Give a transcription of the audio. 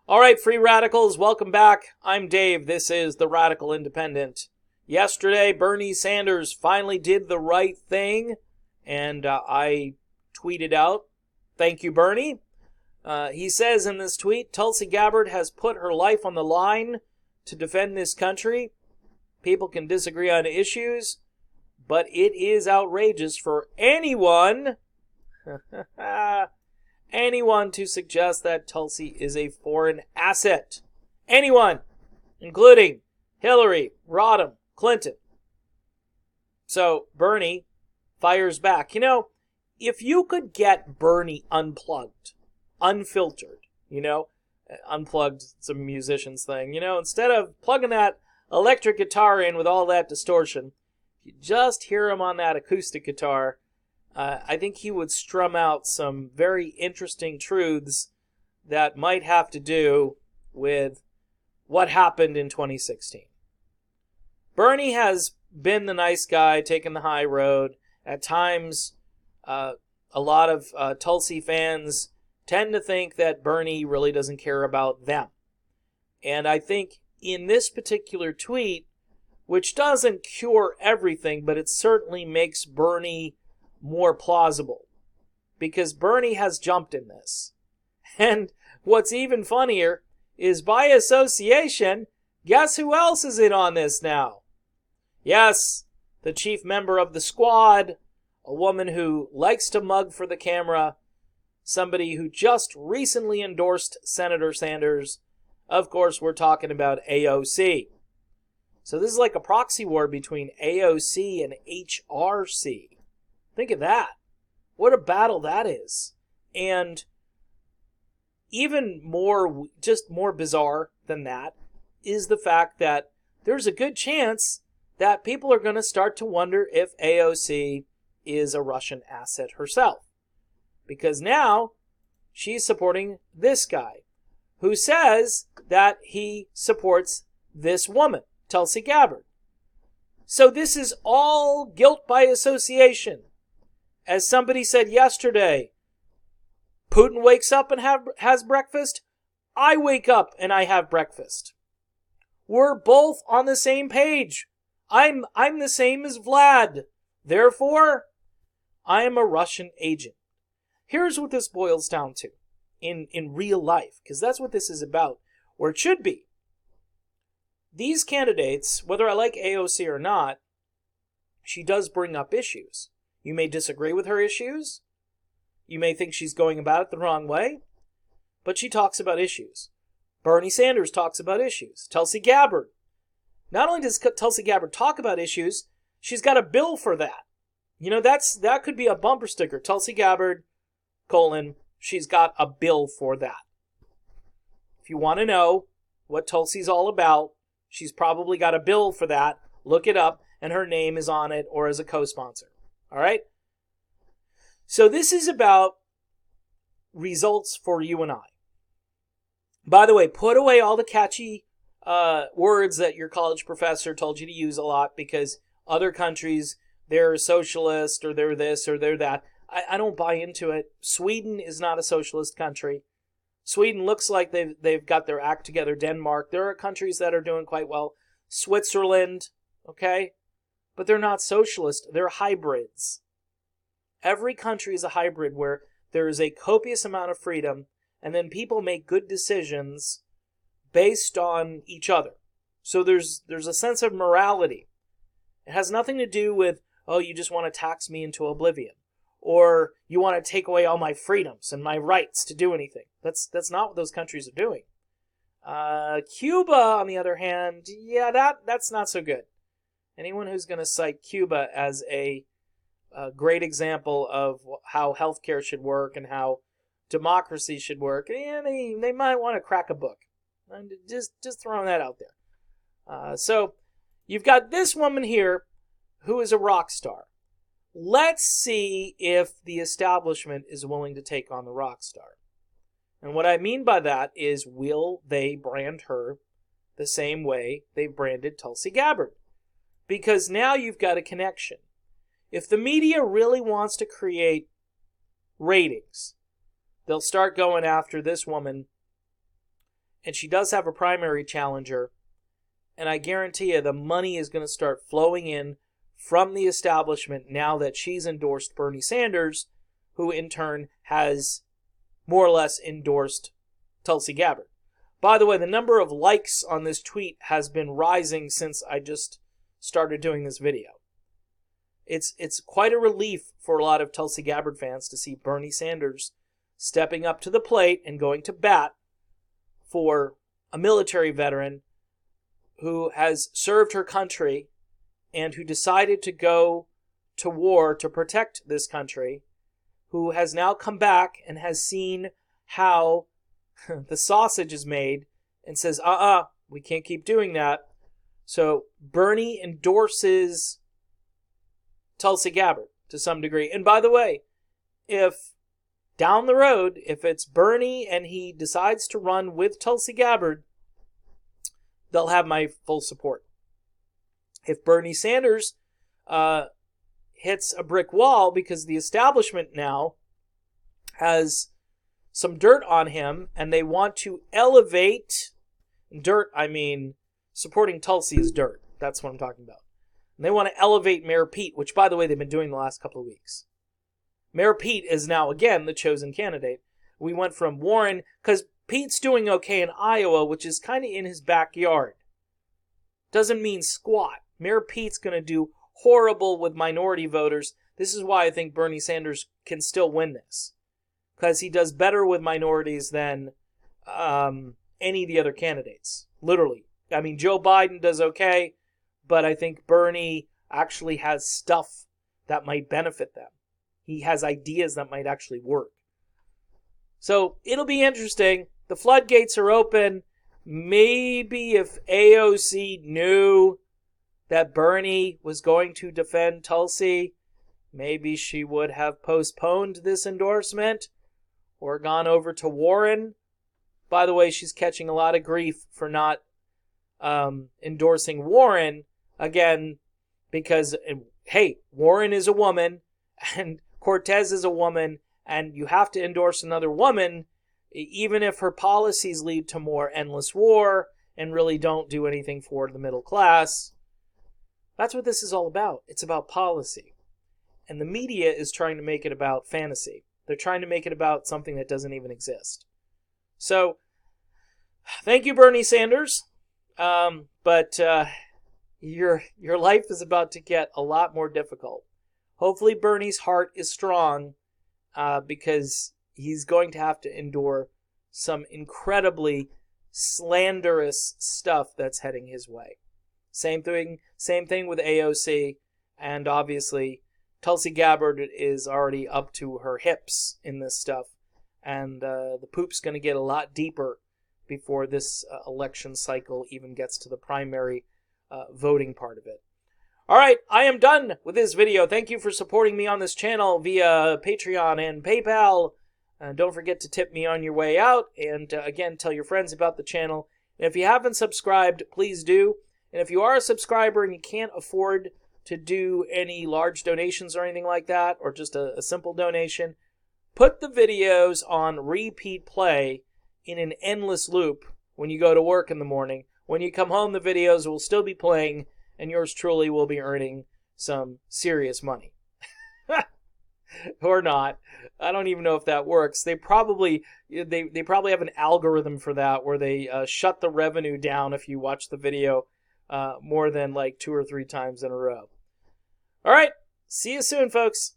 All right, free radicals, welcome back. I'm Dave. This is the Radical Independent. Yesterday, Bernie Sanders finally did the right thing, and I tweeted out, "Thank you, Bernie." He says in this tweet, Tulsi Gabbard has put her life on the line to defend this country. People can disagree on issues, but it is outrageous for anyone to suggest that Tulsi is a foreign asset. Anyone, including Hillary, Rodham, Clinton. So Bernie fires back. You know, if you could get Bernie unplugged, unfiltered, unplugged, it's a musician's thing, instead of plugging that electric guitar in with all that distortion, you just hear him on that acoustic guitar, I think he would strum out some very interesting truths that might have to do with what happened in 2016. Bernie has been the nice guy, taking the high road. At times, a lot of Tulsi fans tend to think that Bernie really doesn't care about them. And I think in this particular tweet, which doesn't cure everything, but it certainly makes Bernie more plausible, because Bernie has jumped in this. And what's even funnier is, by association, guess who else is in on this now? Yes, the chief member of the squad, a woman who likes to mug for the camera, somebody who just recently endorsed Senator Sanders. Of course, we're talking about AOC. So this is like a proxy war between AOC and HRC. Think of that. What a battle that is. And even more, just more bizarre than that, is the fact that there's a good chance that people are going to start to wonder if AOC is a Russian asset herself. Because now she's supporting this guy who says that he supports this woman, Tulsi Gabbard. So this is all guilt by association. As somebody said yesterday, Putin wakes up and has breakfast. I wake up and I have breakfast. We're both on the same page. I'm the same as Vlad. Therefore, I am a Russian agent. Here's what this boils down to in real life, because that's what this is about, or it should be. These candidates, whether I like AOC or not, she does bring up issues. You may disagree with her issues. You may think she's going about it the wrong way, but she talks about issues. Bernie Sanders talks about issues. Tulsi Gabbard. Not only does Tulsi Gabbard talk about issues, she's got a bill for that. That could be a bumper sticker. Tulsi Gabbard, she's got a bill for that. If you want to know what Tulsi's all about, she's probably got a bill for that. Look it up, and her name is on it or as a co-sponsor. All right? So this is about results for you and I. By the way, put away all the catchy words that your college professor told you to use a lot, because other countries, they're socialist or they're this or they're that. I don't buy into it. Sweden is not a socialist country. Sweden looks like they've got their act together. Denmark. There are countries that are doing quite well. Switzerland, okay? But they're not socialist. They're hybrids. Every country is a hybrid where there is a copious amount of freedom, and then people make good decisions based on each other. So there's a sense of morality. It has nothing to do with, oh, you just want to tax me into oblivion, or you want to take away all my freedoms and my rights to do anything. That's not what those countries are doing. Cuba, on the other hand, yeah, that's not so good. Anyone who's going to cite Cuba as a great example of how healthcare should work and how democracy should work, they might want to crack a book. I'm just throwing that out there. So you've got this woman here who is a rock star. Let's see if the establishment is willing to take on the rock star. And what I mean by that is, will they brand her the same way they branded Tulsi Gabbard? Because now you've got a connection. If the media really wants to create ratings, they'll start going after this woman and she does have a primary challenger. And I guarantee you the money is going to start flowing in from the establishment now that she's endorsed Bernie Sanders, who in turn has more or less endorsed Tulsi Gabbard. By the way, the number of likes on this tweet has been rising since I just started doing this video. It's quite a relief for a lot of Tulsi Gabbard fans to see Bernie Sanders stepping up to the plate and going to bat for a military veteran who has served her country and who decided to go to war to protect this country, who has now come back and has seen how the sausage is made and says, we can't keep doing that. So Bernie endorses Tulsi Gabbard to some degree. And by the way, if down the road, if it's Bernie and he decides to run with Tulsi Gabbard, they'll have my full support. If Bernie Sanders hits a brick wall because the establishment now has some dirt on him and they want to elevate dirt, I mean, supporting Tulsi is dirt. That's what I'm talking about. And they want to elevate Mayor Pete, which, by the way, they've been doing the last couple of weeks. Mayor Pete is now, again, the chosen candidate. We went from Warren, because Pete's doing okay in Iowa, which is kind of in his backyard. Doesn't mean squat. Mayor Pete's going to do horrible with minority voters. This is why I think Bernie Sanders can still win this. Because he does better with minorities than any of the other candidates. Literally. I mean, Joe Biden does okay, but I think Bernie actually has stuff that might benefit them. He has ideas that might actually work. So it'll be interesting. The floodgates are open. Maybe if AOC knew that Bernie was going to defend Tulsi, maybe she would have postponed this endorsement or gone over to Warren. By the way, she's catching a lot of grief for not endorsing Warren, again, because, hey, Warren is a woman and Cortez is a woman, and you have to endorse another woman, even if her policies lead to more endless war and really don't do anything for the middle class. That's what this is all about. It's about policy. And the media is trying to make it about fantasy. They're trying to make it about something that doesn't even exist. So, thank you, Bernie Sanders. But your life is about to get a lot more difficult. Hopefully Bernie's heart is strong because he's going to have to endure some incredibly slanderous stuff that's heading his way. Same thing with AOC, and obviously Tulsi Gabbard is already up to her hips in this stuff, and the poop's going to get a lot deeper before this election cycle even gets to the primary voting part of it. All right, I am done with this video. Thank you for supporting me on this channel via Patreon and PayPal. Don't forget to tip me on your way out. And again, tell your friends about the channel. And if you haven't subscribed, please do. And if you are a subscriber and you can't afford to do any large donations or anything like that, or just a simple donation, put the videos on repeat play in an endless loop when you go to work in the morning. When you come home, the videos will still be playing, and yours truly will be earning some serious money. Or not. I don't even know if that works. They probably have an algorithm for that where they shut the revenue down if you watch the video more than like 2 or 3 times in a row. All right. See you soon, folks.